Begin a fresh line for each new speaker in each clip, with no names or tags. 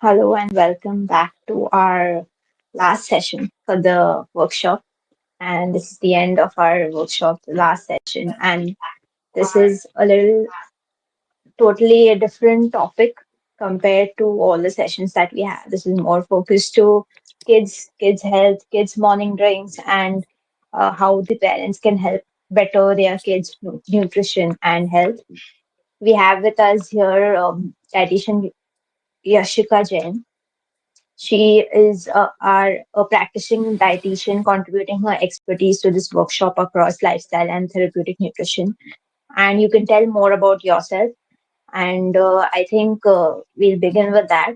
Hello and welcome back to our last session for the workshop. And this is the end of our workshop, the last session. And this is a little totally a different topic compared to all the sessions that we have. This is more focused to kids' health, kids' morning drinks, and how the parents can help better their kids' nutrition and health. We have with us here dietitian Yashika Jain. She is a practicing dietitian contributing her expertise to this workshop across lifestyle and therapeutic nutrition. And you can tell more about yourself. And I think we'll begin with that.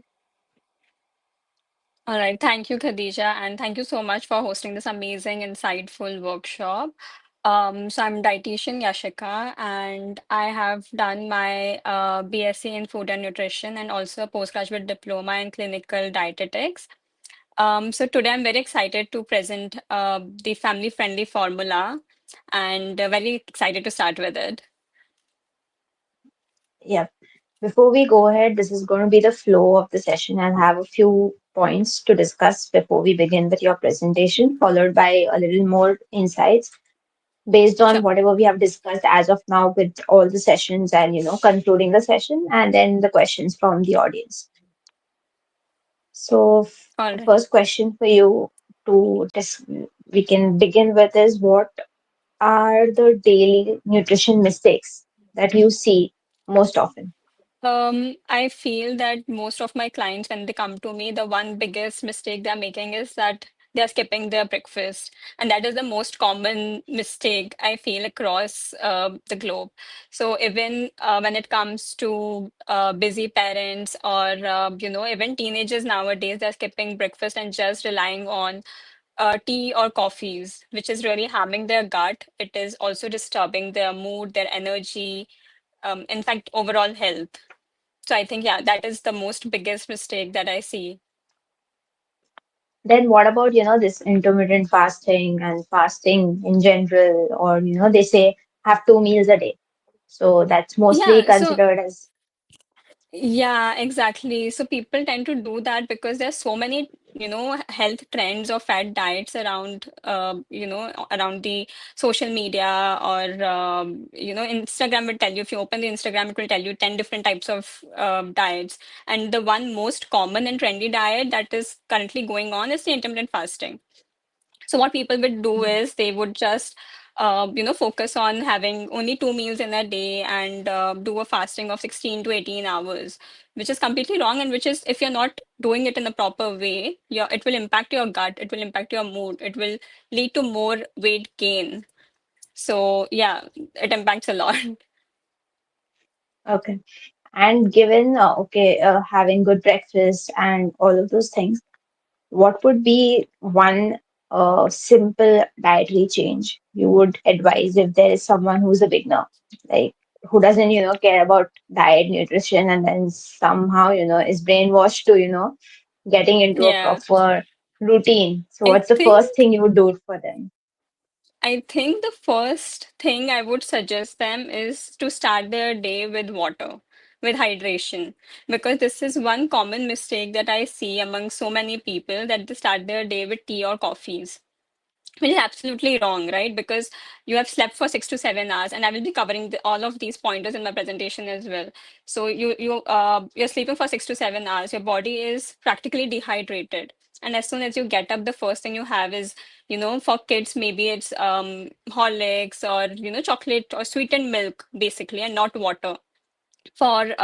All right. Thank you, Khadija, and thank you so much for hosting this amazing, insightful workshop. So I'm dietitian Yashika, and I have done my BSc in food and nutrition and also a postgraduate diploma in clinical dietetics. So today I'm very excited to present the family-friendly formula and very excited to start with it.
Yeah. Before we go ahead, this is going to be the flow of the session. I'll have a few points to discuss before we begin with your presentation, followed by a little more insights based on
Sure.
whatever we have discussed as of now with all the sessions and concluding the session and then the questions from the audience. So,
All right.
first question for you we can begin with is what are the daily nutrition mistakes that you see most often?
I feel that most of my clients, when they come to me, the one biggest mistake they're making is that they're skipping their breakfast. And that is the most common mistake I feel across the globe. So even when it comes to busy parents or, even teenagers nowadays, they're skipping breakfast and just relying on tea or coffees, which is really harming their gut. It is also disturbing their mood, their energy, in fact, overall health. So I think, yeah, that is the most biggest mistake that I see.
Then what about, this intermittent fasting and fasting in general, or, they say have 2 meals a day. So that's mostly
Yeah, so
considered as,
yeah, exactly. So people tend to do that because there's so many, health trends or fad diets around, around the social media or, Instagram will tell you, if you open the Instagram, it will tell you 10 different types of diets. And the one most common and trendy diet that is currently going on is the intermittent fasting. So what people would do is they would just, focus on having only 2 meals in a day and do a fasting of 16 to 18 hours, which is completely wrong. And which is, if you're not doing it in the proper way, it will impact your gut, it will impact your mood, it will lead to more weight gain. So yeah, it impacts a lot.
okay. And given, having good breakfast and all of those things, what would be one simple dietary change you would advise if there is someone who's a beginner, like who doesn't, care about diet, nutrition, and then somehow, is brainwashed to, getting into a
Yeah,
proper routine. So,
I
what's the
think
first thing you would do for them?
I think the first thing I would suggest them is to start their day with water, with hydration, because this is one common mistake that I see among so many people that they start their day with tea or coffees, which is absolutely wrong, right? Because you have slept for 6 to 7 hours, and I will be covering all of these pointers in my presentation as well. So you're sleeping for 6 to 7 hours. Your body is practically dehydrated, and as soon as you get up, the first thing you have is, for kids, maybe it's Horlicks or chocolate or sweetened milk, basically, and not water. For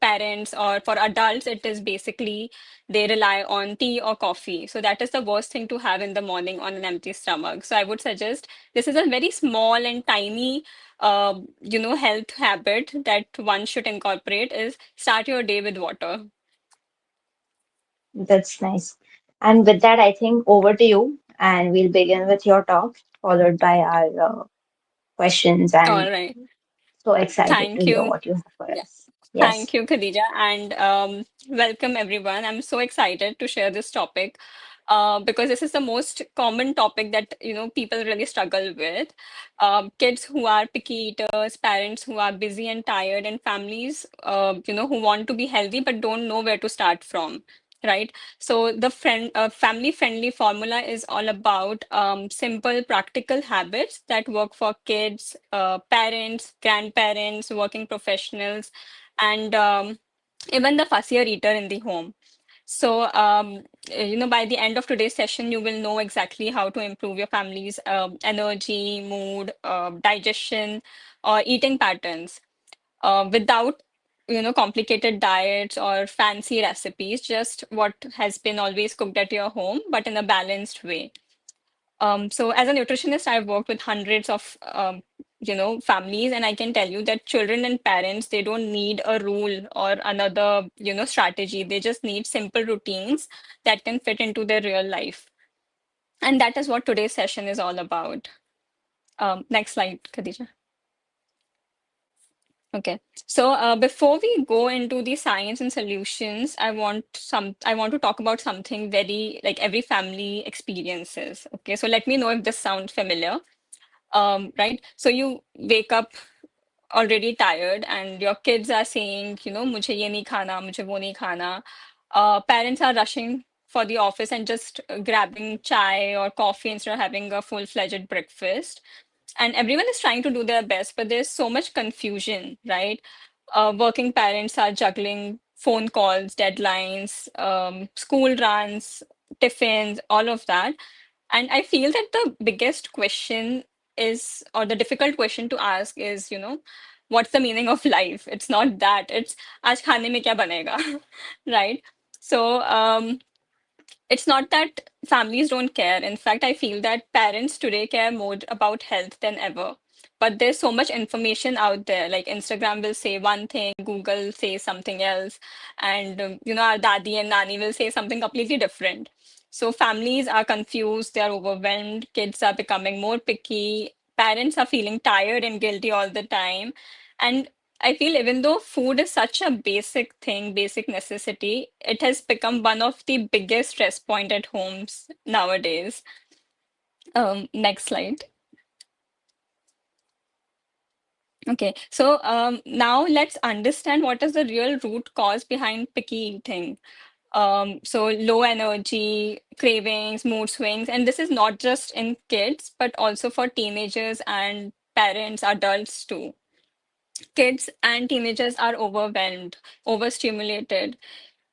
parents or for adults, it is basically they rely on tea or coffee. So that is the worst thing to have in the morning on an empty stomach. So I would suggest this is a very small and tiny health habit that one should incorporate is start your day with water.
That's nice. And with that, I think over to you, and we'll begin with your talk, followed by our questions. And
All right.
so excited to
Thank
hear
you.
what you have for
Yeah.
us. Yes.
Thank you, Khadija, and welcome everyone. I'm so excited to share this topic. because this is the most common topic that people really struggle with. Kids who are picky eaters, parents who are busy and tired, and families who want to be healthy but don't know where to start from. Right. So the family friendly formula is all about simple, practical habits that work for kids, parents, grandparents, working professionals, and even the fussier eater in the home. So, by the end of today's session, you will know exactly how to improve your family's energy, mood, digestion, or eating patterns without, complicated diets or fancy recipes, just what has been always cooked at your home, but in a balanced way. So as a nutritionist, I've worked with hundreds of families, and I can tell you that children and parents, they don't need a rule or another, strategy. They just need simple routines that can fit into their real life. And that is what today's session is all about. Next slide, Khadija. Okay. So before we go into the science and solutions, I want to talk about something very like every family experiences. Okay. So let me know if this sounds familiar. Right? So you wake up already tired and your kids are saying, मुझे ये नहीं खाना, मुझे वो नहीं खाना. Parents are rushing for the office and just grabbing chai or coffee instead of having a full-fledged breakfast. And everyone is trying to do their best, but there's so much confusion, right? Working parents are juggling phone calls, deadlines, school runs, tiffins, all of that. And I feel that the biggest question is, or the difficult question to ask is, what's the meaning of life? It's not that. It's आज खाने में क्या बनेगा, right? So it's not that families don't care. In fact, I feel that parents today care more about health than ever. But there's so much information out there. Like Instagram will say one thing, Google says something else, and our dadi and nani will say something completely different. So families are confused, they're overwhelmed, kids are becoming more picky, parents are feeling tired and guilty all the time. And I feel even though food is such a basic thing, basic necessity, it has become one of the biggest stress point at homes nowadays. Next slide. Okay, so now let's understand what is the real root cause behind picky eating. So low energy, cravings, mood swings, and this is not just in kids, but also for teenagers and parents, adults too. Kids and teenagers are overwhelmed, overstimulated.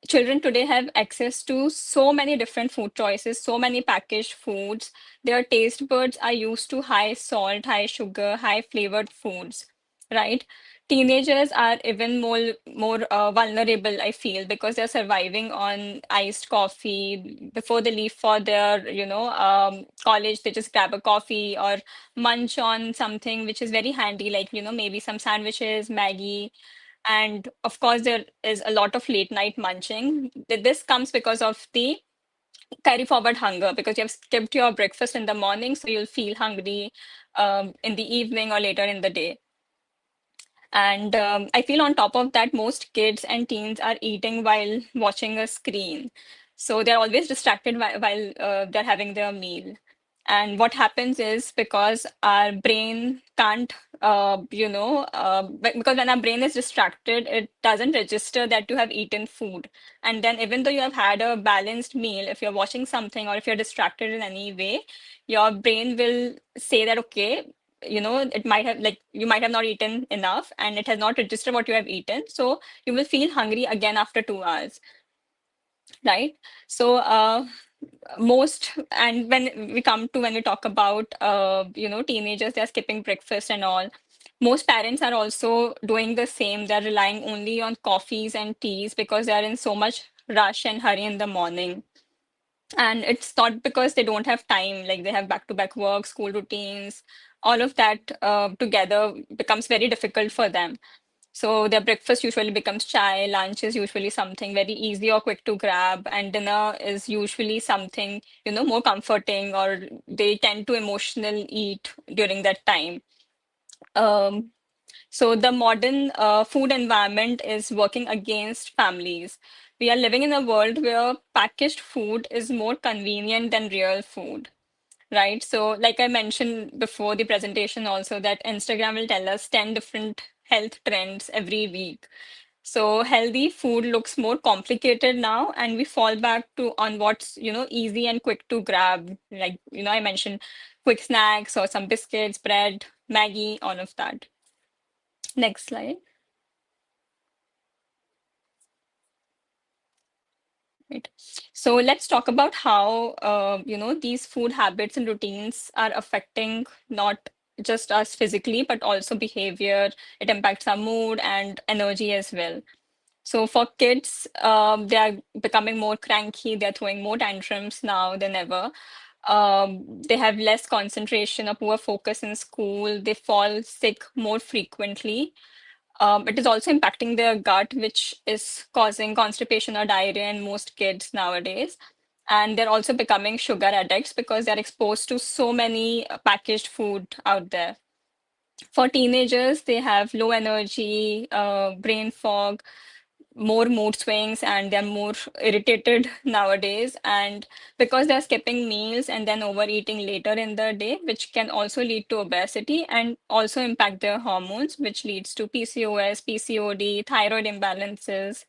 Children today have access to so many different food choices, so many packaged foods. Their taste buds are used to high salt, high sugar, high flavored foods, right? Teenagers are even more vulnerable, I feel, because they're surviving on iced coffee. Before they leave for their, college, they just grab a coffee or munch on something which is very handy, like, maybe some sandwiches, Maggie, and of course, there is a lot of late night munching. This comes because of the carry forward hunger, because you have skipped your breakfast in the morning, so you'll feel hungry in the evening or later in the day. And I feel on top of that, most kids and teens are eating while watching a screen. So they're always distracted while they're having their meal. And what happens is because our brain can't, because when our brain is distracted, it doesn't register that you have eaten food. And then even though you have had a balanced meal, if you're watching something or if you're distracted in any way, your brain will say that, okay, it might have like you might have not eaten enough and it has not registered what you have eaten. So you will feel hungry again after 2 hours, right? So most and when we talk about teenagers, they're skipping breakfast and all. Most parents are also doing the same. They're relying only on coffees and teas because they're in so much rush and hurry in the morning. And it's not because they don't have time, like they have back-to-back work, school routines, all of that together becomes very difficult for them. So their breakfast usually becomes chai, lunch is usually something very easy or quick to grab, and dinner is usually something, more comforting, or they tend to emotional eat during that time. Um, so the modern food environment is working against families. we are living in a world where packaged food is more convenient than real food, right? So, like I mentioned before the presentation, also that Instagram will tell us 10 different health trends every week. So healthy food looks more complicated now, and we fall back to on what's, easy and quick to grab. Like, I mentioned quick snacks or some biscuits, bread, Maggie, all of that. Next slide. Right. So let's talk about how, these food habits and routines are affecting not just us physically, but also behavior. It impacts our mood and energy as well. So for kids, they are becoming more cranky. They're throwing more tantrums now than ever. They have less concentration or poor focus in school. They fall sick more frequently. It is also impacting their gut, which is causing constipation or diarrhea in most kids nowadays. And they're also becoming sugar addicts because they're exposed to so many packaged food out there. For teenagers, they have low energy, brain fog, more mood swings, and they're more irritated nowadays. And because they're skipping meals and then overeating later in the day, which can also lead to obesity and also impact their hormones, which leads to PCOS, PCOD, thyroid imbalances.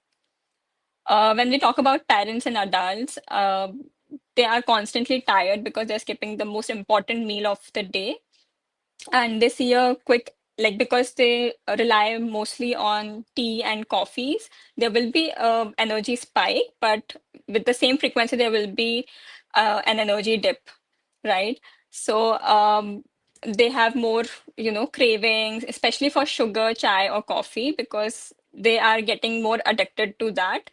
When we talk about parents and adults, they are constantly tired because they're skipping the most important meal of the day, and they see a quick, like, because they rely mostly on tea and coffees, there will be a energy spike, but with the same frequency there will be an energy dip, right? So they have more, cravings, especially for sugar, chai, or coffee, because they are getting more addicted to that.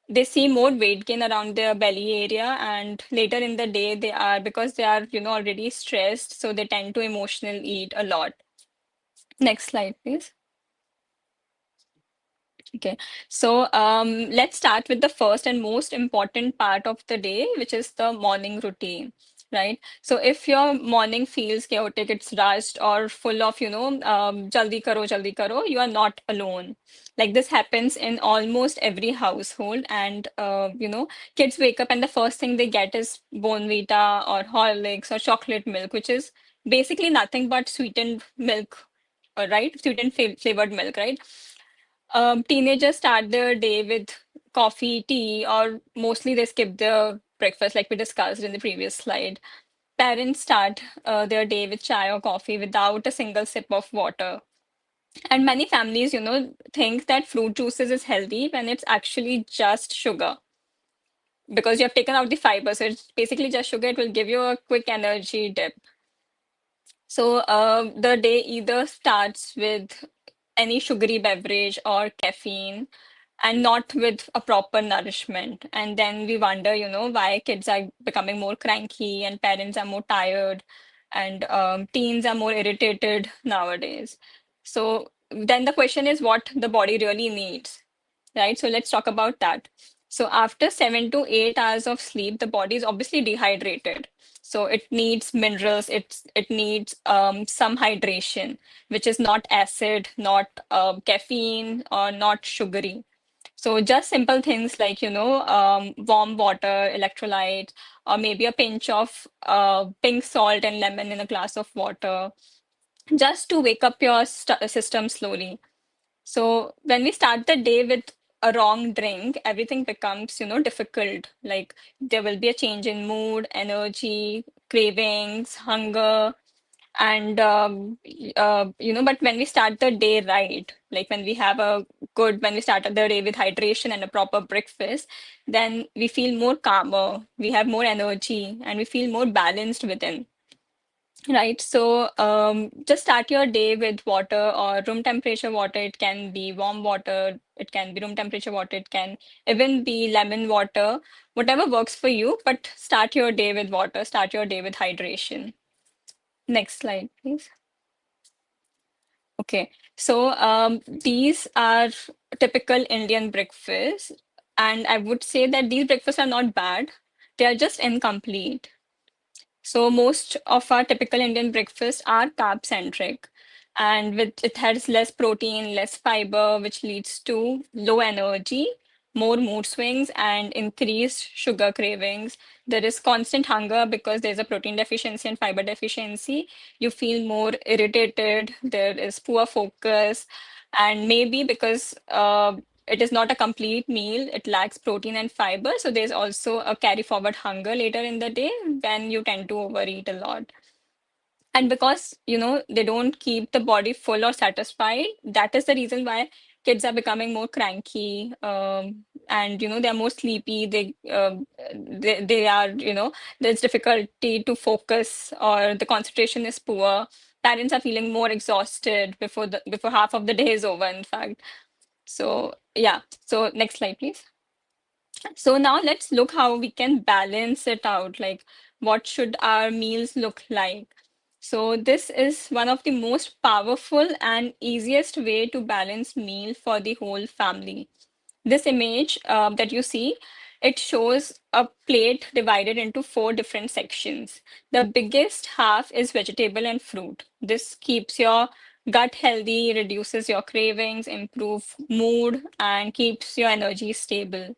They see more weight gain around their belly area, and later in the day they are, because they are, already stressed, so they tend to emotional eat a lot. Next slide, please. Okay, so let's start with the first and most important part of the day, which is the morning routine, right? So if your morning feels chaotic, it's rushed or full of, jaldi karo, you are not alone. Like this happens in almost every household, and kids wake up and the first thing they get is Bonvita or Horlicks or chocolate milk, which is basically nothing but sweetened milk, right? Sweetened flavored milk, right? Teenagers start their day with coffee, tea, or mostly they skip their breakfast, like we discussed in the previous slide. Parents start their day with chai or coffee without a single sip of water. And many families, think that fruit juices is healthy when it's actually just sugar, because you have taken out the fiber. So it's basically just sugar. It will give you a quick energy dip. So the day either starts with any sugary beverage or caffeine, and not with a proper nourishment. And then we wonder, why kids are becoming more cranky and parents are more tired, and teens are more irritated nowadays. So then the question is what the body really needs, right? So let's talk about that. So after 7 to 8 hours of sleep, the body is obviously dehydrated. So it needs minerals, it needs some hydration, which is not acid, not caffeine, or not sugary. So just simple things like, warm water, electrolytes, or maybe a pinch of pink salt and lemon in a glass of water, just to wake up your system slowly. So when we start the day with a wrong drink, everything becomes, difficult. Like there will be a change in mood, energy, cravings, hunger, and but when we start the day right, like when we start the day with hydration and a proper breakfast, then we feel more calmer, we have more energy, and we feel more balanced within. Right. So just start your day with water or room temperature water. It can be warm water, it can be room temperature water, it can even be lemon water, whatever works for you. But start your day with water, start your day with hydration. Next slide, please. Okay. So these are typical Indian breakfasts. And I would say that these breakfasts are not bad, they are just incomplete. So most of our typical Indian breakfasts are carb centric, and with it has less protein, less fiber, which leads to low energy, more mood swings and increased sugar cravings. There is constant hunger because there's a protein deficiency and fiber deficiency. You feel more irritated, there is poor focus, and maybe because it is not a complete meal, it lacks protein and fiber. So there's also a carry forward hunger later in the day when you tend to overeat a lot. And because, they don't keep the body full or satisfied, that is the reason why kids are becoming more cranky, and, they're more sleepy. They are, there's difficulty to focus or the concentration is poor. Parents are feeling more exhausted before half of the day is over, in fact. So, yeah. So next slide, please. So now let's look how we can balance it out. Like, what should our meals look like? So this is one of the most powerful and easiest way to balance meal for the whole family. This image that you see, it shows a plate divided into four different sections. The biggest half is vegetable and fruit. This keeps your gut healthy, reduces your cravings, improve mood, and keeps your energy stable.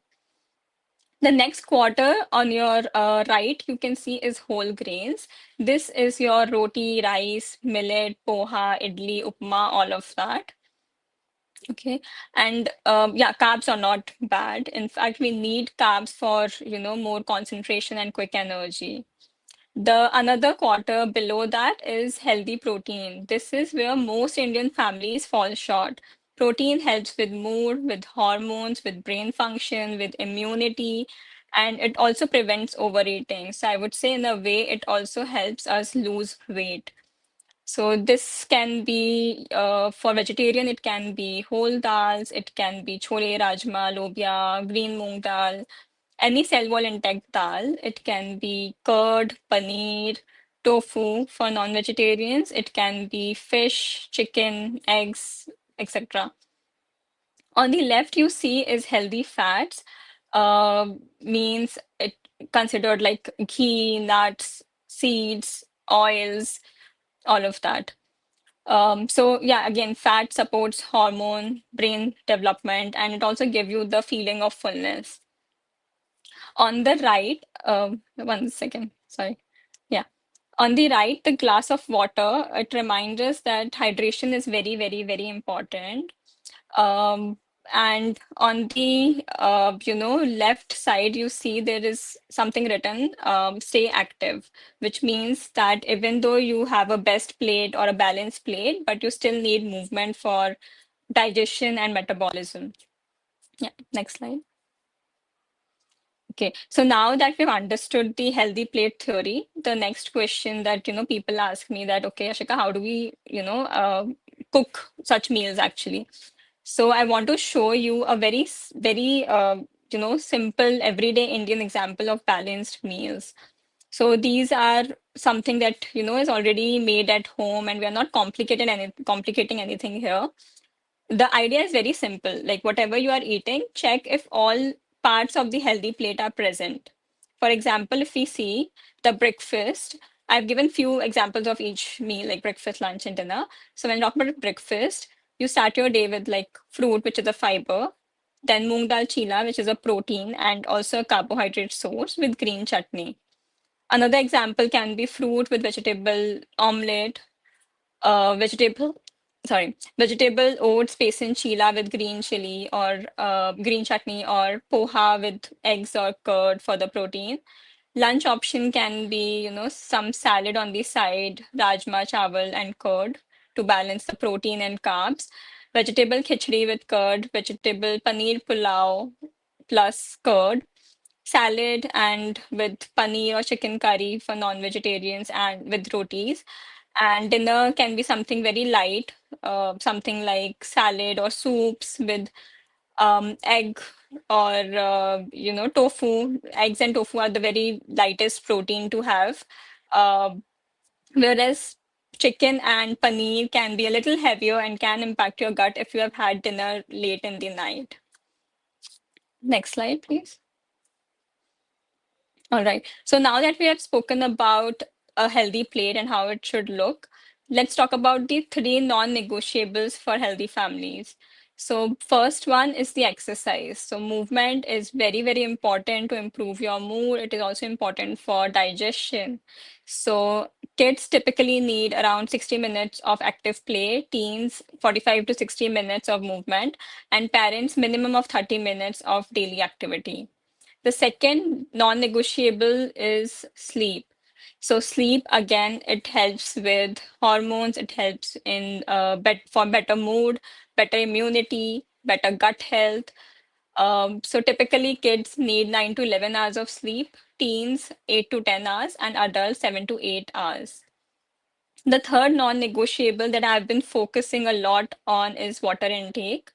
The next quarter on your right, you can see is whole grains. This is your roti, rice, millet, poha, idli, upma, all of that. Okay. And yeah, carbs are not bad. In fact, we need carbs for, more concentration and quick energy. The another quarter below that is healthy protein. This is where most Indian families fall short. Protein helps with mood, with hormones, with brain function, with immunity, and it also prevents overeating. So I would say, in a way, it also helps us lose weight. So this can be for vegetarian, it can be whole dals, it can be chole, rajma, lobia, green moong dal, any cell wall intact dal. It can be curd, paneer, tofu for non-vegetarians. It can be fish, chicken, eggs, etc. On the left, you see is healthy fats. Means it considered like ghee, nuts, seeds, oils, all of that. So yeah, again, fat supports hormone, brain development, and it also give you the feeling of fullness. On the right, 1 second, sorry. Yeah. On the right, the glass of water, it reminds us that hydration is very, very, very important. Um, and on the left side, you see there is something written, stay active, which means that even though you have a best plate or a balanced plate, but you still need movement for digestion and metabolism. Yeah, next slide. Okay, so now that we've understood the healthy plate theory, the next question that people ask me that, okay, Ashika, how do we cook such meals actually? So I want to show you a very simple everyday Indian example of balanced meals. So these are something that is already made at home, and we are not complicating anything here. The idea is very simple. Like, whatever you are eating, check if all parts of the healthy plate are present. For example, if we see the breakfast, I've given few examples of each meal, like breakfast, lunch, and dinner. So when you talk about breakfast, you start your day with like fruit, which is a fiber, then moong dal chila, which is a protein and also a carbohydrate source, with green chutney. Another example can be fruit with vegetable omelette, vegetable, vegetable oats, besan chila with green chili, or green chutney, or poha with eggs or curd for the protein. Lunch option can be, some salad on the side, rajma, chawal, and curd to balance the protein and carbs. Vegetable khichdi with curd, vegetable paneer pulao plus curd, salad and with paneer or chicken curry for non-vegetarians and with rotis. And dinner can be something very light, something like salad or soups with egg or tofu. Eggs and tofu are the very lightest protein to have, uh, whereas chicken and paneer can be a little heavier and can impact your gut if you have had dinner late in the night. Next slide, please. All right. So now that we have spoken about a healthy plate and how it should look, let's talk about the three non-negotiables for healthy families. So first one is the exercise. So movement is very, very important to improve your mood. It is also important for digestion. So kids typically need around 60 minutes of active play, teens 45 to 60 minutes of movement, and parents minimum of 30 minutes of daily activity. The second non-negotiable is sleep. So sleep again, it helps with hormones. It helps in for better mood, better immunity, better gut health. So typically, kids need 9 to 11 hours of sleep. Teens 8 to 10 hours, and adults 7 to 8 hours. The third non-negotiable that I've been focusing a lot on is water intake.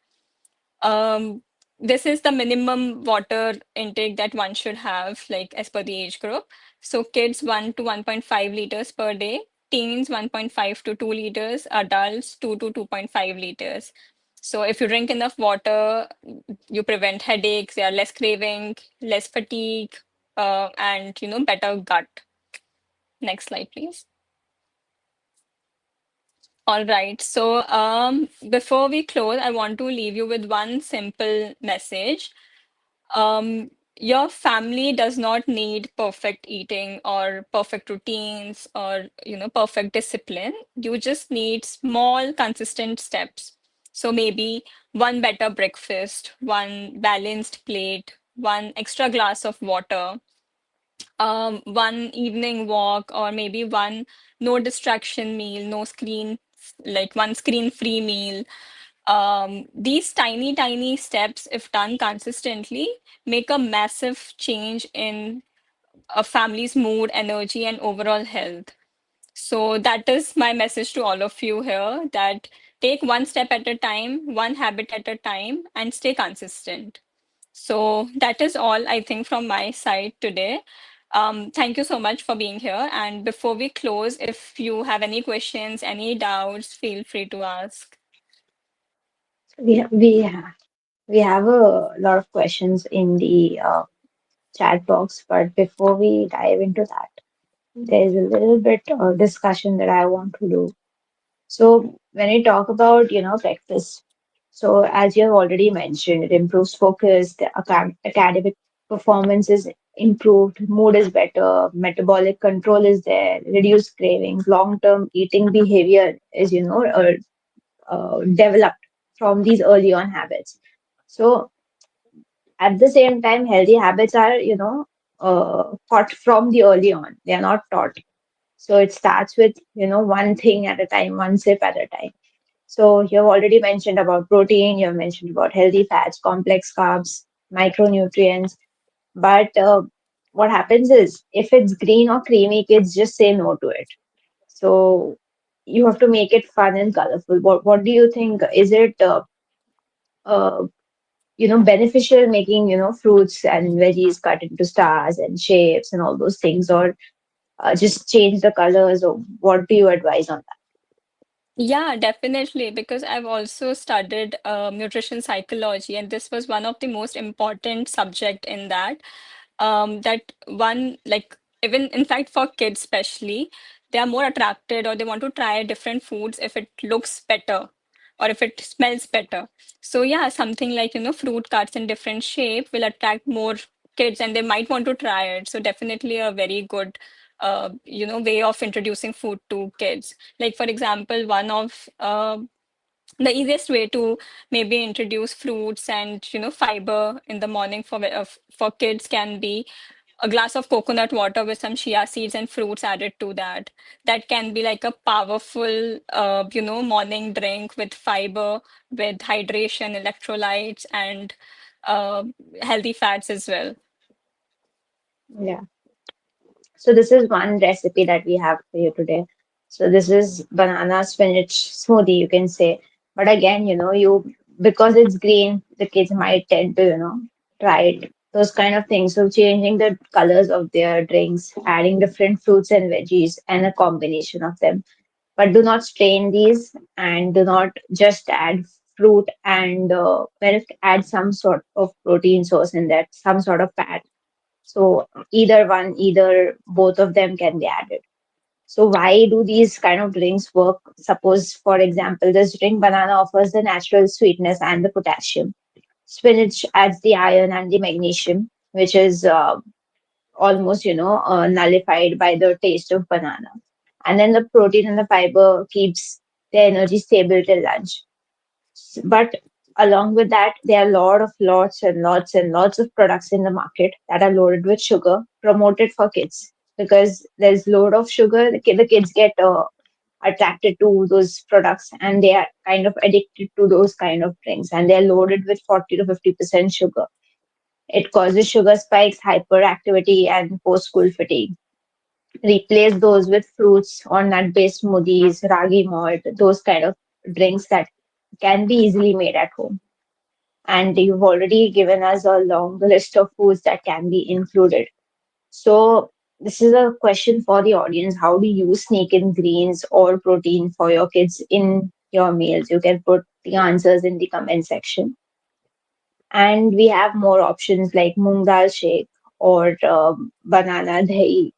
Um, this is the minimum water intake that one should have, like as per the age group. So kids 1 to 1.5 liters per day, teens 1.5 to 2 liters, adults 2 to 2.5 liters. So if you drink enough water, you prevent headaches, there are less craving, less fatigue, and better gut. Next slide, please. All right. So before we close, I want to leave you with one simple message. Your family does not need perfect eating or perfect routines or perfect discipline. You just need small consistent steps. So maybe one better breakfast, one balanced plate, one extra glass of water, one evening walk, or maybe one no distraction meal, no screen, like one screen free meal. These tiny, tiny steps, if done consistently, make a massive change in a family's mood, energy, and overall health. So that is my message to all of you here, that take one step at a time, one habit at a time, and stay consistent. So that is all I think from my side today. Thank you so much for being here. And before we close, if you have any questions, any doubts, feel free to ask.
We have a lot of questions in the chat box, but before we dive into that, there's a little bit of discussion that I want to do. So when we talk about, breakfast, so as you have already mentioned, it improves focus, the academic performance is improved, mood is better, metabolic control is there, reduced cravings, long-term eating behavior is, developed from these early on habits. So at the same time, healthy habits are, taught from the early on. They are not taught. So it starts with, one thing at a time, one sip at a time. So you have already mentioned about protein, you have mentioned about healthy fats, complex carbs, micronutrients. But what happens is if it's green or creamy, kids just say no to it. So you have to make it fun and colorful. What do you think? Is it uh, beneficial making, fruits and veggies cut into stars and shapes and all those things, or just change the colors, or what do you advise on
Yeah, definitely. Because I've also studied nutrition psychology, and this was one of the most important subject in that. That one, like even in fact for kids especially, they are more attracted or they want to try different foods if it looks better or if it smells better. So yeah, something like fruit cuts in different shape will attract more kids and they might want to try it. So definitely a very good way of introducing food to kids. Like for example, one of the easiest way to maybe introduce fruits and fiber in the morning for kids can be a glass of coconut water with some chia seeds and fruits added to that. That can be like a powerful morning drink with fiber, with hydration, electrolytes, and uh, healthy fats as well.
that? Yeah. So this is one recipe that we have for you today. So this is banana spinach smoothie, you can say. But again, you because it's green, the kids might tend to, try it. Those kind of things. So changing the colors of their drinks, adding different fruits and veggies, and a combination of them. But do not strain these, and do not just add fruit and milk. Add some sort of protein source in that, some sort of fat, so either one, either both of them can be added. So why do these kind of drinks work? Suppose, for example, this drink banana offers the natural sweetness and the potassium. Spinach adds the iron and the magnesium, which is almost, nullified by the taste of banana. And then the protein and the fiber keeps the energy stable till lunch. But along with that, there are lots and lots of products in the market that are loaded with sugar, promoted for kids. Because there's load of sugar, the kids get attracted to those products and they are kind of addicted to those kind of drinks, and they're loaded with 40 to 50% sugar. It causes sugar spikes, hyperactivity, and post school fatigue. Replace those with fruits or nut based smoothies, ragi malt, those kind of drinks that can be easily made at home. And you've already given us a long list of foods that can be included. So, this is a question for the audience. How do you sneak in greens or protein for your kids in your meals? You can put the answers in the comment section. And we have more options like moong dal shake or banana dahi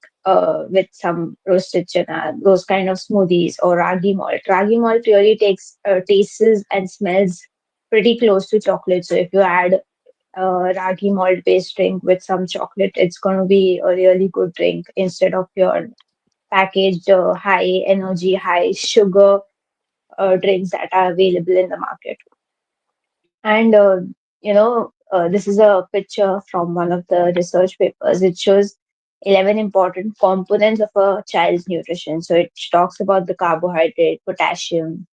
with some roasted chana, those kind of smoothies, or ragi malt. Ragi malt really takes tastes and smells pretty close to chocolate. So if you add ragi malt based drink with some chocolate, it's going to be a really good drink instead of your packaged high energy, high sugar drinks that are available in the market. And this is a picture from one of the research papers. It shows 11 important components of a child's nutrition. So it talks about the carbohydrate, potassium,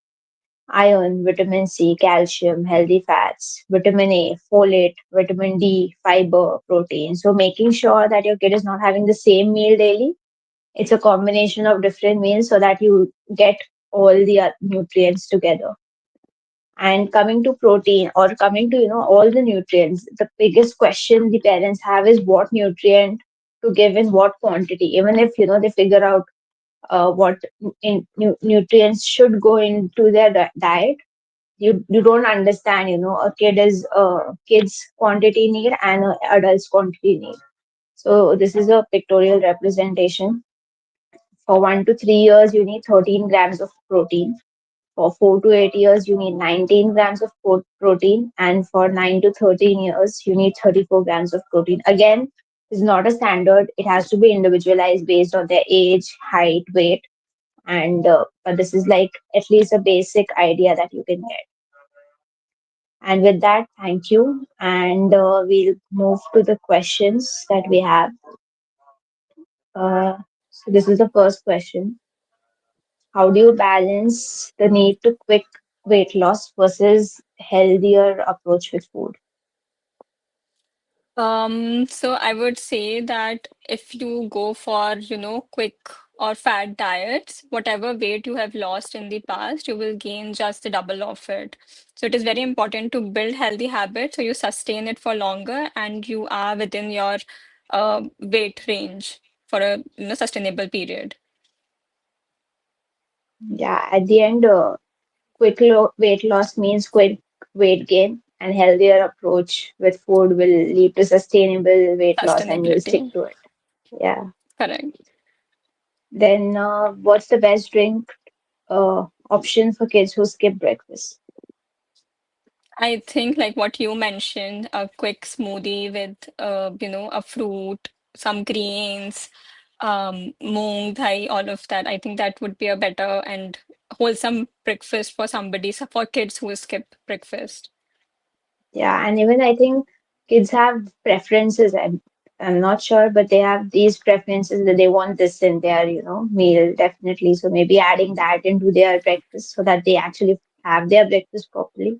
iron, vitamin C, calcium, healthy fats, vitamin A, folate, vitamin D, fiber, protein. So making sure that your kid is not having the same meal daily. It's a combination of different meals so that you get all the nutrients together. And coming to protein, or coming to all the nutrients, the biggest question the parents have is what nutrient to give in what quantity. Even if they figure out what nutrients should go into their diet, you don't understand, a kid's quantity need and a adult's quantity need. So this is a pictorial representation. For 1 to 3 years you need 13 grams of protein. For 4 to 8 years you need 19 grams of protein, and for 9 to 13 years you need 34 grams of protein. Again, it's not a standard, it has to be individualized based on their age, height, weight. And but this is like at least a basic idea that you can get. And with that, thank you. And we'll move to the questions that we have. So, this is the first question. How do you balance the need to quick weight loss versus healthier approach with food?
So I would say that if you go for, quick or fat diets, whatever weight you have lost in the past, you will gain just the double of it. So it is very important to build healthy habits so you sustain it for longer and you are within your weight range for a sustainable period.
Yeah, at the end, weight loss means quick weight gain, and healthier approach with food will lead to sustainable weight loss, and you'll stick
Sustainability.
to it. Yeah.
Correct.
Then, what's the best drink option for kids who skip breakfast?
I think like what you mentioned, a quick smoothie with a fruit, some greens, moong, dal, all of that. I think that would be a better and wholesome breakfast for somebody, so for kids who skip breakfast.
Yeah, and even I think kids have preferences. I'm not sure, but they have these preferences that they want this in their, meal, definitely. So maybe adding that into their breakfast so that they actually have their breakfast properly.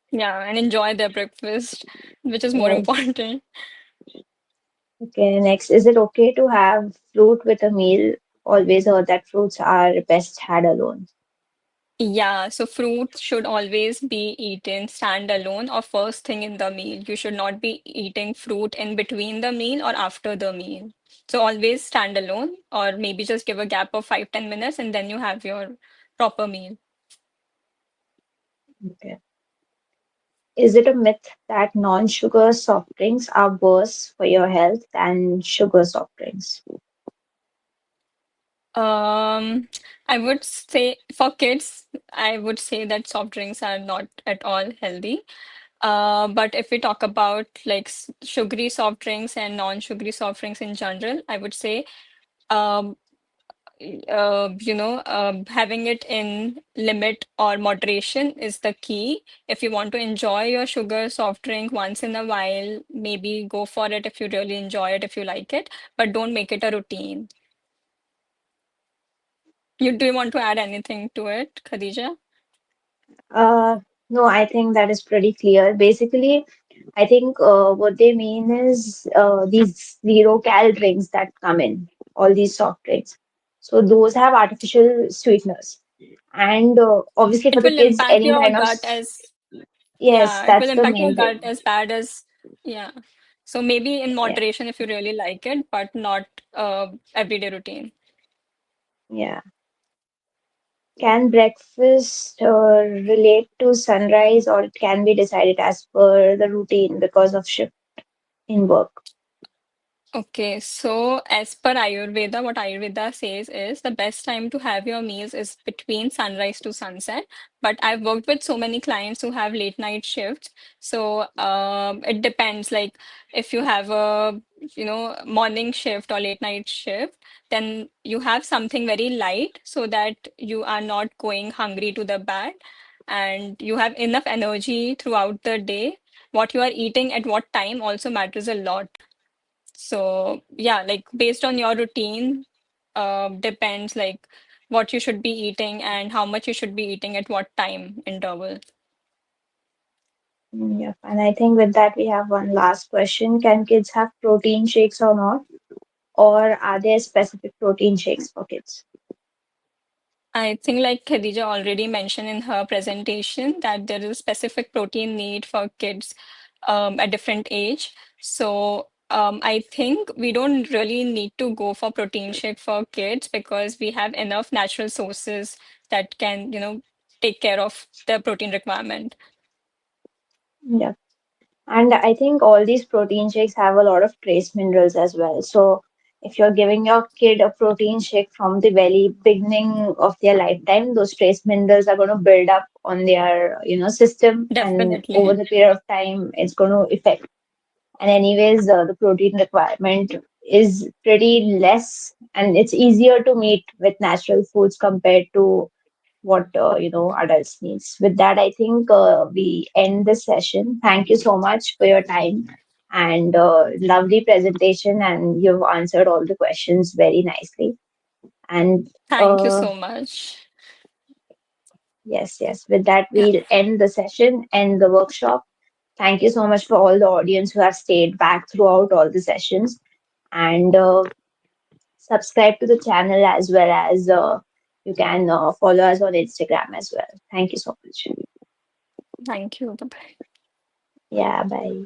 Yeah, and enjoy their breakfast, which is more
Yes.
important.
Okay, next, is it okay to have fruit with a meal? Always heard that fruits are best had alone.
Yeah, so fruits should always be eaten standalone or first thing in the meal. You should not be eating fruit in between the meal or after the meal. So always standalone, or maybe just give a gap of 5-10 minutes and then you have your proper meal.
Okay. Is it a myth that non-sugar soft drinks are worse for your health than sugar soft drinks?
Um, I would say for kids, I would say that soft drinks are not at all healthy. But if we talk about like sugary soft drinks and non-sugary soft drinks in general, I would say um, having it in limit or moderation is the key. If you want to enjoy your sugar soft drink once in a while, maybe go for it if you really enjoy it, if you like it, but don't make it a routine. Do you want to add anything to it, Khadija?
Uh, no, I think that is pretty clear. Basically, I think what they mean is these zero cal drinks that come in, all these soft drinks. So those have artificial sweeteners. And obviously for
It
the
will
kids,
impact
any
your
kind of,
gut as,
yes,
yeah, it will
that's the
impact your
main
gut
thing.
as bad as, yeah. So maybe in
Yeah,
moderation if you really like it, but not everyday routine.
yeah. Can breakfast relate to sunrise, or it can be decided as per the routine because of shift in work?
Okay, so as per Ayurveda, what Ayurveda says is the best time to have your meals is between sunrise to sunset. But I've worked with so many clients who have late night shifts. So it depends. Like if you have a, morning shift or late night shift, then you have something very light so that you are not going hungry to the bed and you have enough energy throughout the day. What you are eating at what time also matters a lot. So yeah, like based on your routine, depends like what you should be eating and how much you should be eating at what time interval.
Yeah, and I think with that we have one last question. Can kids have protein shakes or not? Or are there specific protein shakes for kids?
I think like Khadija already mentioned in her presentation that there is a specific protein need for kids at different age. So I think we don't really need to go for protein shake for kids because we have enough natural sources that can, take care of the protein requirement.
Yeah. And I think all these protein shakes have a lot of trace minerals as well. So if you're giving your kid a protein shake from the very beginning of their lifetime, those trace minerals are going to build up on their, system, and over
Definitely.
the period of time, it's going to affect. And anyways, the protein requirement is pretty less, and it's easier to meet with natural foods compared to what adults needs. With that, I think we end this session. Thank you so much for your time and lovely presentation, and you've answered all the questions very nicely. And
Thank you
uh,
so much.
yes, yes, with that,
Yeah,
we'll end the session and the workshop. Thank you so much for all the audience who have stayed back throughout all the sessions, and subscribe to the channel, as well as you can follow us on Instagram as well. Thank you so much.
thank you. Bye-bye.
Yeah, bye.